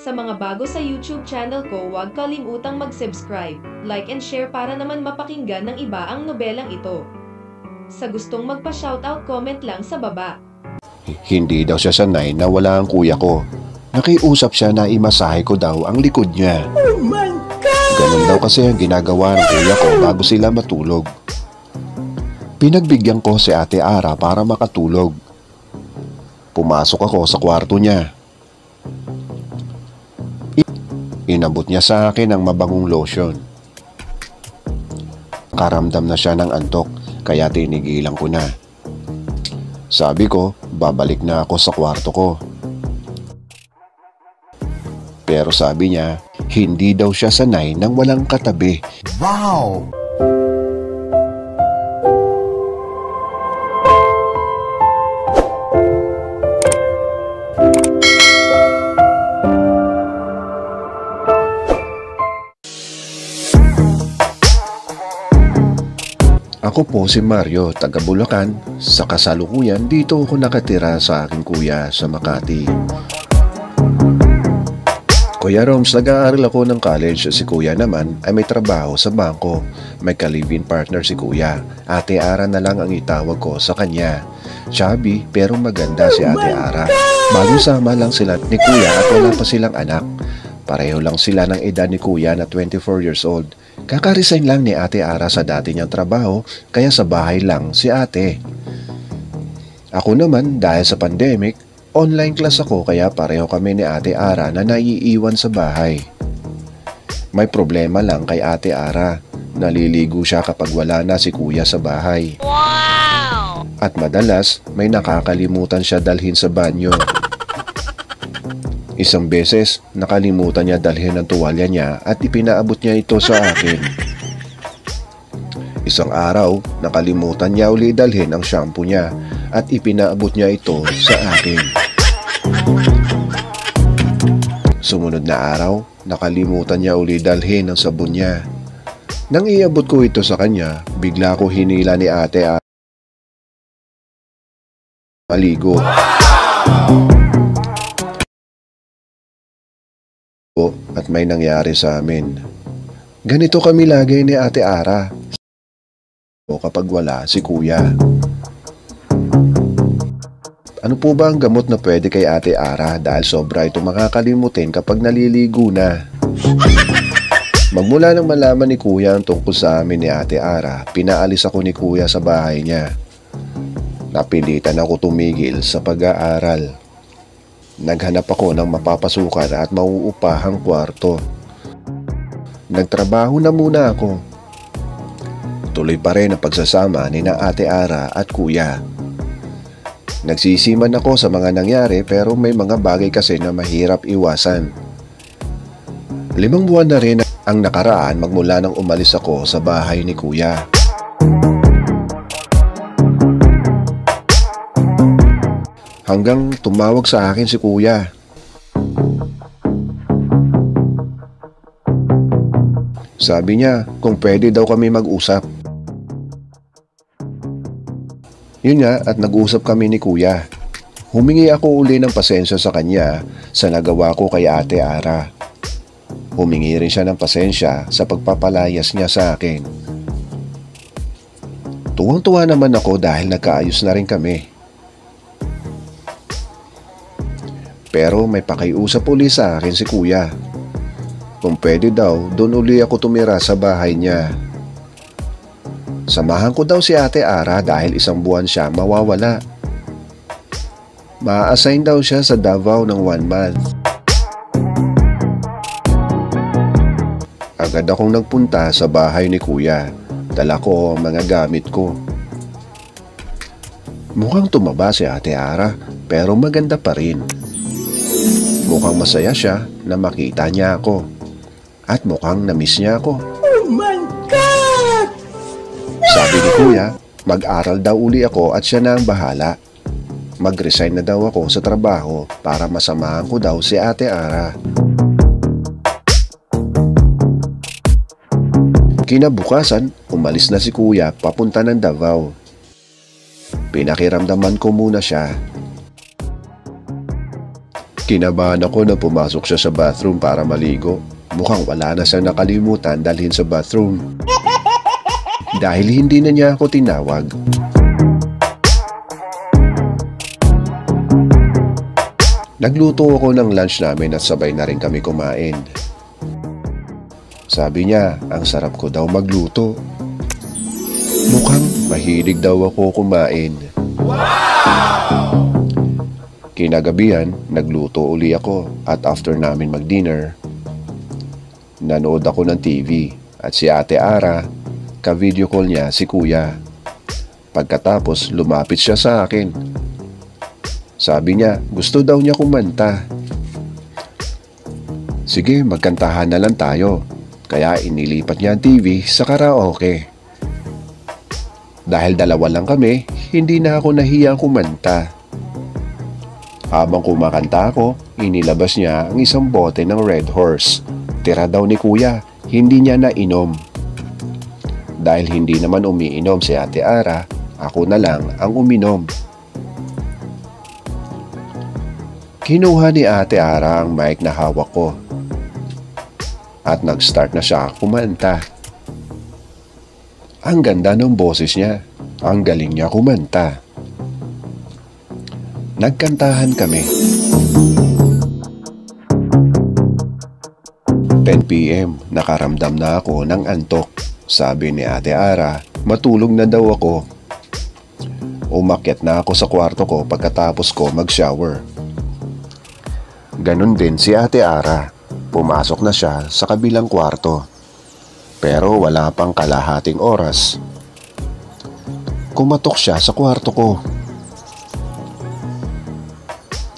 Sa mga bago sa YouTube channel ko, huwag kalimutang mag-subscribe, like and share para naman mapakinggan ng iba ang nobelang ito. Sa gustong magpa-shoutout, comment lang sa baba. Hindi daw siya sanay na wala ang kuya ko. Nakiusap siya na imasahe ko daw ang likod niya. Oh my God! Ganun daw kasi ang ginagawa ng kuya ko bago sila matulog. Pinagbigyan ko si Ate Ara para makatulog. Pumasok ako sa kwarto niya. Inabot niya sa akin ang mabangong lotion. Karamdam na siya ng antok, kaya tinigilan ko na. Sabi ko, babalik na ako sa kwarto ko. Pero sabi niya, hindi daw siya sanay nang walang katabi. Wow! Ako po si Mario, taga Bulacan. Sa kasalukuyan, dito ako nakatira sa aking kuya sa Makati. Kuya Roms, nag-aaral ako ng college. Si kuya naman ay may trabaho sa bangko. May ka-live-in partner si kuya. Ate Ara na lang ang itawag ko sa kanya. Chubby pero maganda si Ate Ara. Bagong sama lang sila ni kuya at wala pa silang anak. Pareho lang sila ng edad ni kuya na 24 years old. Kaka-resign lang ni Ate Ara sa dati niyang trabaho, kaya sa bahay lang si ate. Ako naman, dahil sa pandemic, online class ako, kaya pareho kami ni Ate Ara na naiiwan sa bahay. May problema lang kay Ate Ara. Naliligo siya kapag wala na si kuya sa bahay. Wow! At madalas, may nakakalimutan siya dalhin sa banyo. Isang beses, nakalimutan niya dalhin ang tuwalya niya at ipinaabot niya ito sa akin. Isang araw, nakalimutan niya uli dalhin ang shampoo niya at ipinaabot niya ito sa akin. Sumunod na araw, nakalimutan niya uli dalhin ang sabon niya. Nang iabot ko ito sa kanya, bigla ko hinila ni Ate Ara maligo. At may nangyari sa amin. Ganito kami lagi ni Ate Ara o kapag wala si kuya. Ano po ba ang gamot na pwede kay Ate Ara dahil sobra ito makakalimutin kapag naliligo na? Magmula nang malaman ni kuya ang tungkol sa amin ni Ate Ara, pinaalis ako ni kuya sa bahay niya. Napilitan ako tumigil sa pag-aaral. Naghanap ako ng mapapasukan at mauupahang kwarto. Nagtrabaho na muna ako. Tuloy pa rin ang pagsasama ni na Ate Ara at kuya. Nagsisiman ako sa mga nangyari pero may mga bagay kasi na mahirap iwasan. 5 buwan na rin ang nakaraan magmula nang umalis ako sa bahay ni kuya. Hanggang tumawag sa akin si kuya. Sabi niya kung pwede daw kami mag-usap. Yun nga at nag-usap kami ni kuya. Humingi ako uli ng pasensya sa kanya sa nagawa ko kay Ate Ara. Humingi rin siya ng pasensya sa pagpapalayas niya sa akin. Tuwang-tuwa naman ako dahil nagkaayos na rin kami. Pero may pakiusap uli sa akin si kuya. Kung pwede daw, doon uli ako tumira sa bahay niya. Samahan ko daw si Ate Ara dahil 1 buwan siya mawawala. Ma-assign daw siya sa Davao ng 1 month. Agad akong nagpunta sa bahay ni kuya. Dala ko ang mga gamit ko. Mukhang tumaba si Ate Ara pero maganda pa rin. Mukhang masaya siya na makita niya ako. At mukhang na-miss niya ako. Oh my God! Sabi ni kuya, mag-aral daw uli ako at siya na ang bahala. Mag-resign na daw ako sa trabaho para masamahan ko daw si Ate Ara. Kinabukasan, umalis na si kuya papunta ng Davao. Pinakiramdaman ko muna siya. Kinabahan ako na pumasok siya sa bathroom para maligo. Mukhang wala na siyang nakalimutan dalhin sa bathroom. Dahil hindi na niya ako tinawag. Nagluto ako ng lunch namin at sabay na rin kami kumain. Sabi niya, ang sarap ko daw magluto. Mukhang mahilig daw ako kumain. Wow! Kinagabihan, nagluto uli ako at after namin mag-dinner, nanood ako ng TV at si Ate Ara, ka-video call niya si Kuya. Pagkatapos, lumapit siya sa akin. Sabi niya, gusto daw niya kumanta. Sige, magkantahan na lang tayo. Kaya inilipat niya ang TV sa karaoke. Dahil dalawa lang kami, hindi na ako nahiyang kumanta. Habang kumakanta ako, inilabas niya ang isang bote ng Red Horse. Tira daw ni Kuya, hindi niya nainom. Dahil hindi naman umiinom si Ate Ara, ako na lang ang uminom. Kinuha ni Ate Ara ang mic na hawak ko. At nag-start na siya kumanta. Ang ganda ng boses niya. Ang galing niya kumanta. Nagkantahan kami. 10 PM, nakaramdam na ako ng antok. Sabi ni Ate Ara, matulog na daw ako. Umakyat na ako sa kwarto ko pagkatapos ko mag-shower. Ganon din si Ate Ara. Pumasok na siya sa kabilang kwarto. Pero wala pang kalahating oras. Kumatok siya sa kwarto ko.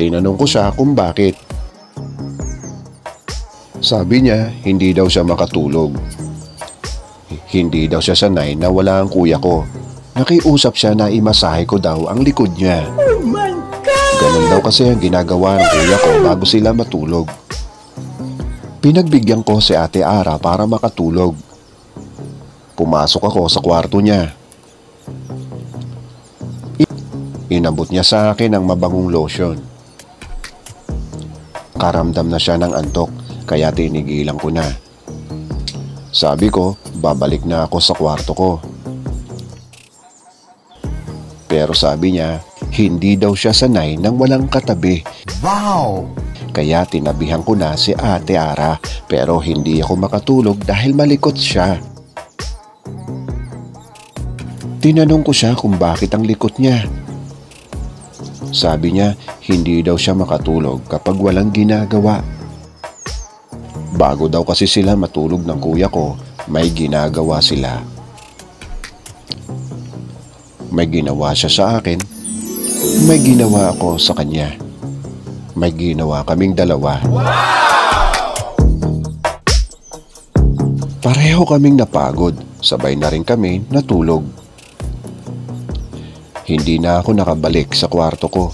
Tinanong ko siya kung bakit. Sabi niya, hindi daw siya makatulog. Hindi daw siya sanay na wala ang kuya ko. Nakiusap siya na imasahe ko daw ang likod niya. Oh my God! Ganun daw kasi ang ginagawa ng kuya ko bago sila matulog. Pinagbigyan ko si Ate Ara para makatulog. Pumasok ako sa kwarto niya. Inabot niya sa akin ang mabangong lotion. Karamdam na siya ng antok, kaya tinigilan ko na. Sabi ko, babalik na ako sa kwarto ko. Pero sabi niya, hindi daw siya sanay nang walang katabi. Wow! Kaya tinabihan ko na si Ate Ara, pero hindi ako makatulog dahil malikot siya. Tinanong ko siya kung bakit ang likot niya. Sabi niya, hindi daw siya makatulog kapag walang ginagawa. Bago daw kasi sila matulog ng kuya ko, may ginagawa sila. May ginawa siya sa akin, may ginawa ako sa kanya. May ginawa kaming dalawa. Pareho kaming napagod, sabay na rin kami natulog. Hindi na ako nakabalik sa kwarto ko.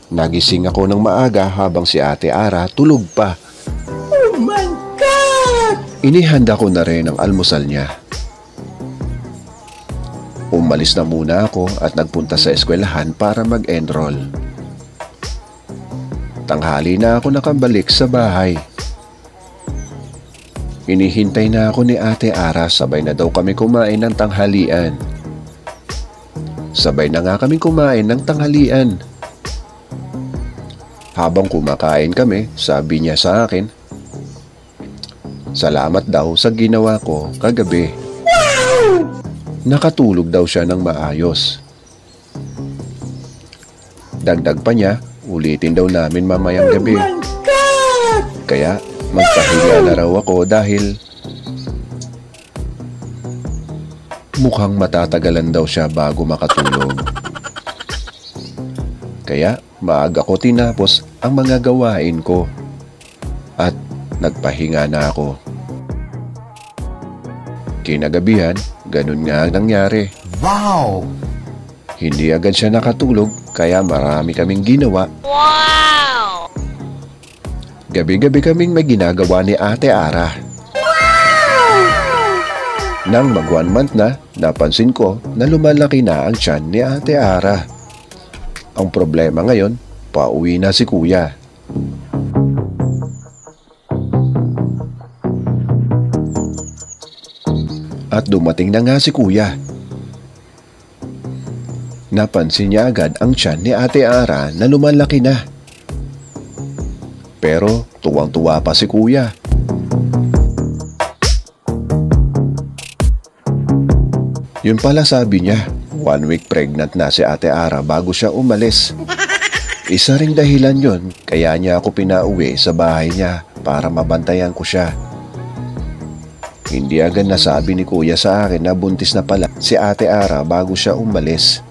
Nagising ako ng maaga habang si Ate Ara tulog pa. Oh my God! Inihanda ko na rin ang almusal niya. Umalis na muna ako at nagpunta sa eskwelahan para mag-enroll. Tanghali na ako nakabalik sa bahay. Inihintay na ako ni Ate Ara, sabay na daw kami kumain ng tanghalian. Sabay na nga kaming kumain ng tanghalian. Habang kumakain kami, sabi niya sa akin, salamat daw sa ginawa ko kagabi. Nakatulog daw siya ng maayos. Dagdag pa niya, ulitin daw namin mamayang gabi. Oh my God! Kaya magpahinga na raw ako dahil mukhang matatagalan daw siya bago makatulog. Kaya maaga ko tinapos ang mga gawain ko at nagpahinga na ako. Kinagabihan, ganun nga nangyari. Wow! Hindi agad siya nakatulog kaya marami kaming ginawa. Wow! Gabi-gabi kaming may ginagawa ni Ate Ara. Nang mag 1 month na, napansin ko na lumalaki na ang tiyan ni Ate Ara. Ang problema ngayon, Pauwi na si kuya. At dumating na nga si kuya. Napansin niya agad ang tiyan ni Ate Ara na lumalaki na. Pero tuwang-tuwa pa si kuya. Yun pala sabi niya, 1 week pregnant na si Ate Ara bago siya umalis. Isa ring dahilan yun kaya niya ako pinauwi sa bahay niya para mabantayan ko siya. Hindi agad nasabi ni kuya sa akin na buntis na pala si Ate Ara bago siya umalis.